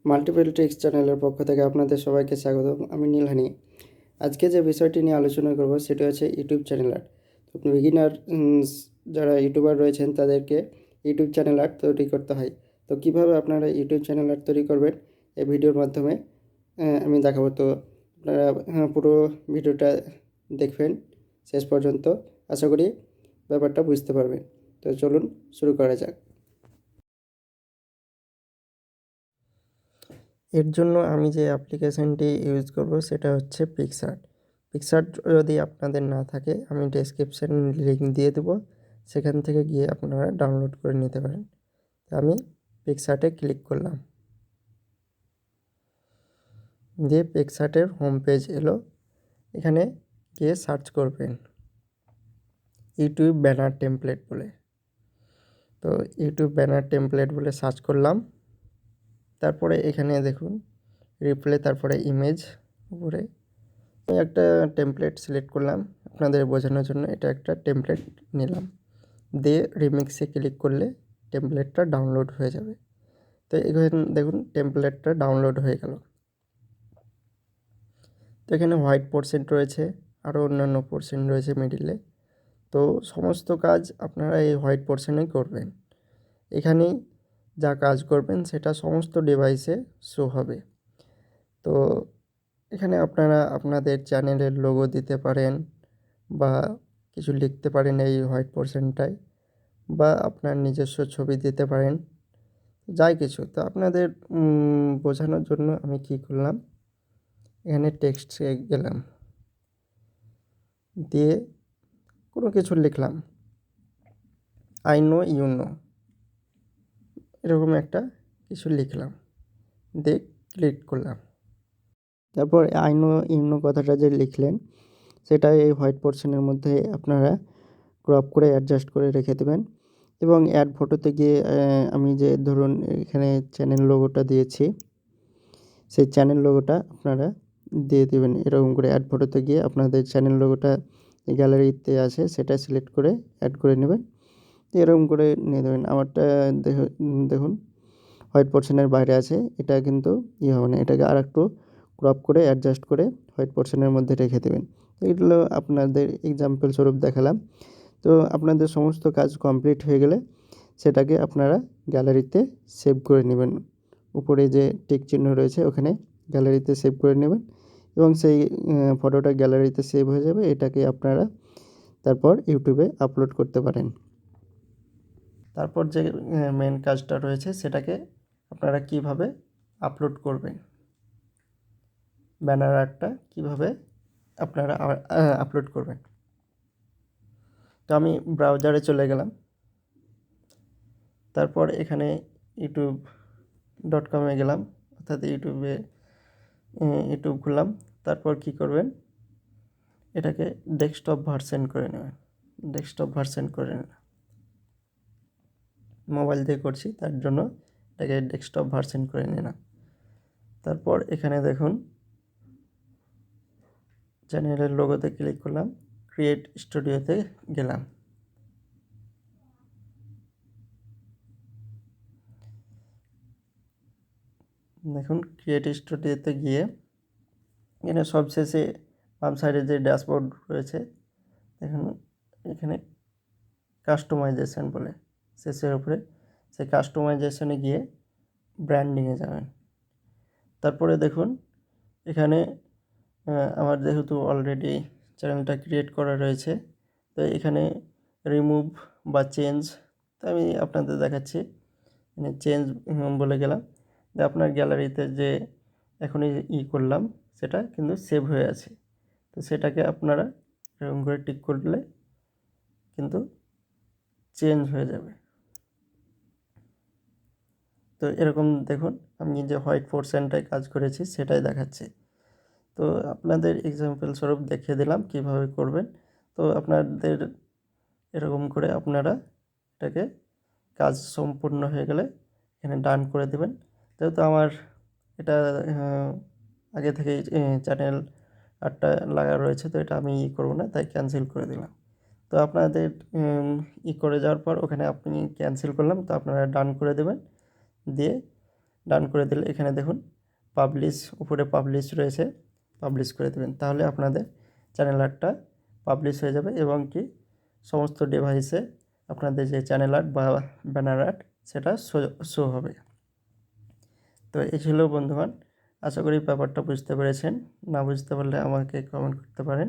Multiple tricks চ্যানেলের পক্ষ থেকে আপনাদের সবাইকে স্বাগত। আমি নীলহানি। আজকে যে বিষয়টি নিয়ে আলোচনা করব সেটা হচ্ছে ইউটিউব চ্যানেল আর্ট। তো বিগিনার যারা ইউটিউবার রয়েছেন তাদেরকে ইউটিউব চ্যানেল আর্ট তৈরি করতে হয়। তো কিভাবে আপনারা ইউটিউব চ্যানেল আর্ট তৈরি করবেন এই ভিডিওর মাধ্যমে আমি দেখাবো। তো আপনারা পুরো ভিডিওটা দেখবেন শেষ পর্যন্ত, আশা করি ব্যাপারটা বুঝতে পারবেন। তো চলুন শুরু করা যাক। এর জন্য আমি যে অ্যাপ্লিকেশানটি ইউজ করব সেটা হচ্ছে পিক্সআর্ট। পিক্সআর্ট যদি আপনাদের না থাকে আমি ডেসক্রিপশানে লিঙ্ক দিয়ে দেবো, সেখান থেকে গিয়ে আপনারা ডাউনলোড করে নিতে পারেন। আমি পিক্সআর্টে ক্লিক করলাম, দিয়ে পিক্সআর্টের হোম পেজ এলো। এখানে গিয়ে সার্চ করবেন ইউটিউব ব্যানার টেমপ্লেট বলে। তো ইউটিউব ব্যানার টেমপ্লেট বলে সার্চ করলাম। তারপরে এখানে দেখুন রিপ্লে, তারপরে ইমেজ, উপরে আমি একটা টেমপ্লেট সিলেক্ট করলাম আপনাদের বোঝানোর জন্য। এটা একটা টেমপ্লেট নিলাম, দিয়ে রিমিক্সে ক্লিক করলে টেমপ্লেটটা ডাউনলোড হয়ে যাবে। তো এখানে দেখুন টেমপ্লেটটা ডাউনলোড হয়ে গেল। তো এখানে হোয়াইট পোর্শন রয়েছে, আরও অন্যান্য পোর্শন রয়েছে মিডিলে। তো সমস্ত কাজ আপনারা এই হোয়াইট পোর্শনেই করবেন। এখানেই যা কাজ করবেন সেটা সমস্ত ডিভাইসে শো হবে। তো এখানে আপনারা আপনাদের চ্যানেলের লোগো দিতে পারেন বা কিছু লিখতে পারেন এই হোয়াইট পোর্শনটায়, বা আপনার নিজস্ব ছবি দিতে পারেন, যাই কিছু। তো আপনাদের বোঝানোর জন্য আমি কী করলাম, এখানে টেক্সটে গেলাম, দিয়ে কোনো কিছু লিখলাম, আই নো ইউ নো, এরকম একটা কিছু লিখলাম, দিয়ে ক্লিক করলাম। তারপর আই নো ইউ নো কথাটা যে লিখলেন সেটা এই হোয়াইট পোর্শনের মধ্যে আপনারা ক্রপ করে অ্যাডজাস্ট করে রেখে দেবেন। এবং অ্যাড ফটোতে গিয়ে আমি যে ধরুন এখানে চ্যানেল লোগোটা দিয়েছি, সেই চ্যানেল লোগোটা আপনারা দিয়ে দেবেন। এরকম করে অ্যাড ফটোতে গিয়ে আপনাদের চ্যানেল লোগোটা গ্যালারিতে আছে সেটা সিলেক্ট করে অ্যাড করে নেবেন। এরকম করে নিয়ে দেবেন। আমারটা দেখুন হোয়াইট পোর্শনের বাইরে আছে, এটা কিন্তু হবে না। এটাকে আর একটু ক্রপ করে অ্যাডজাস্ট করে হোয়াইট পোর্শনের মধ্যে রেখে দেবেন। এগুলো আপনাদের এক্সাম্পল স্বরূপ দেখালাম। তো আপনাদের সমস্ত কাজ কমপ্লিট হয়ে গেলে সেটাকে আপনারা গ্যালারিতে সেভ করে নেবেন। উপরে যে টিক চিহ্ন রয়েছে ওখানে গ্যালারিতে সেভ করে নেবেন, এবং সেই ফটোটা গ্যালারিতে সেভ হয়ে যাবে। এটাকে আপনারা তারপর ইউটিউবে আপলোড করতে পারেন। তারপর যে মেন কাজটা রয়েছে সেটাকে আপনারা কিভাবে আপলোড করবেন, ব্যানার আর্টটা কীভাবে আপনারা আপলোড করবেন। তো আমি ব্রাউজারে চলে গেলাম, তারপর এখানে youtube.com গেলাম, অর্থাৎ ইউটিউব খুললাম। তারপর কি করবেন, এটাকে ডেস্কটপ ভার্সন করে নেবেন। ডেস্কটপ ভার্সন করে নিলাম, মোবাইল দিয়ে করছি তার জন্য এটাকে ডেস্কটপ ভার্সন করে নিলাম। তারপর এখানে দেখুন চ্যানেলের লোগোতে ক্লিক করলাম, ক্রিয়েট স্টুডিওতে গেলাম। দেখুন ক্রিয়েট স্টুডিওতে গিয়ে এখানে সবশেষে বাম সাইডে যে ড্যাশবোর্ড রয়েছে দেখুন, এখানে কাস্টমাইজেশন বলে শেষের উপরে, সেই কাস্টমাইজেশনে গিয়ে ব্র্যান্ডিংয়ে যাবেন। তারপরে দেখুন এখানে আমার যেহেতু অলরেডি চ্যানেলটা ক্রিয়েট করা রয়েছে, তো এখানে রিমুভ বা চেঞ্জ, তো আমি আপনাদের দেখাচ্ছি। এখানে চেঞ্জ বলে গেলাম, যে আপনার গ্যালারিতে যে এখনই করলাম সেটা কিন্তু সেভ হয়ে আছে। তো সেটাকে আপনারা এরকম করে টিক করলে কিন্তু চেঞ্জ হয়ে যাবে। তো এরকম দেখুন আমি যে হোয়াইট পোর্শনটায় কাজ করেছি সেটাই দেখাচ্ছি। তো আপনাদের এক্সাম্পল স্বরূপ দেখিয়ে দিলাম কিভাবে করবেন। তো আপনাদের এরকম করে আপনারা এটাকে কাজ সম্পূর্ণ হয়ে গেলে এখানে ডান করে দেবেন। যেহেতু আমার এটা আগে থেকেই চ্যানেল আর্টটা লাগা রয়েছে, তো এটা আমি করব না, তাই ক্যান্সেল করে দিলাম। তো আপনাদের করে যাওয়ার পর ওখানে আপনি ক্যান্সেল করলাম, তো আপনারা ডান করে দেবেন, দিয়ে ডান করে দিলে এখানে দেখুন পাবলিশ, উপরে পাবলিশ রয়েছে, পাবলিশ করে দেবেন। তাহলে আপনাদের চ্যানেল আর্টটা পাবলিশ হয়ে যাবে এবং কি সমস্ত ডিভাইসে আপনাদের যে চ্যানেল আর্ট বা ব্যানার আর্ট সেটা শো হবে। তো এই ছিল বন্ধুগণ, আশা করি ব্যাপারটা বুঝতে পেরেছেন। না বুঝতে পারলে আমাকে কমেন্ট করতে পারেন।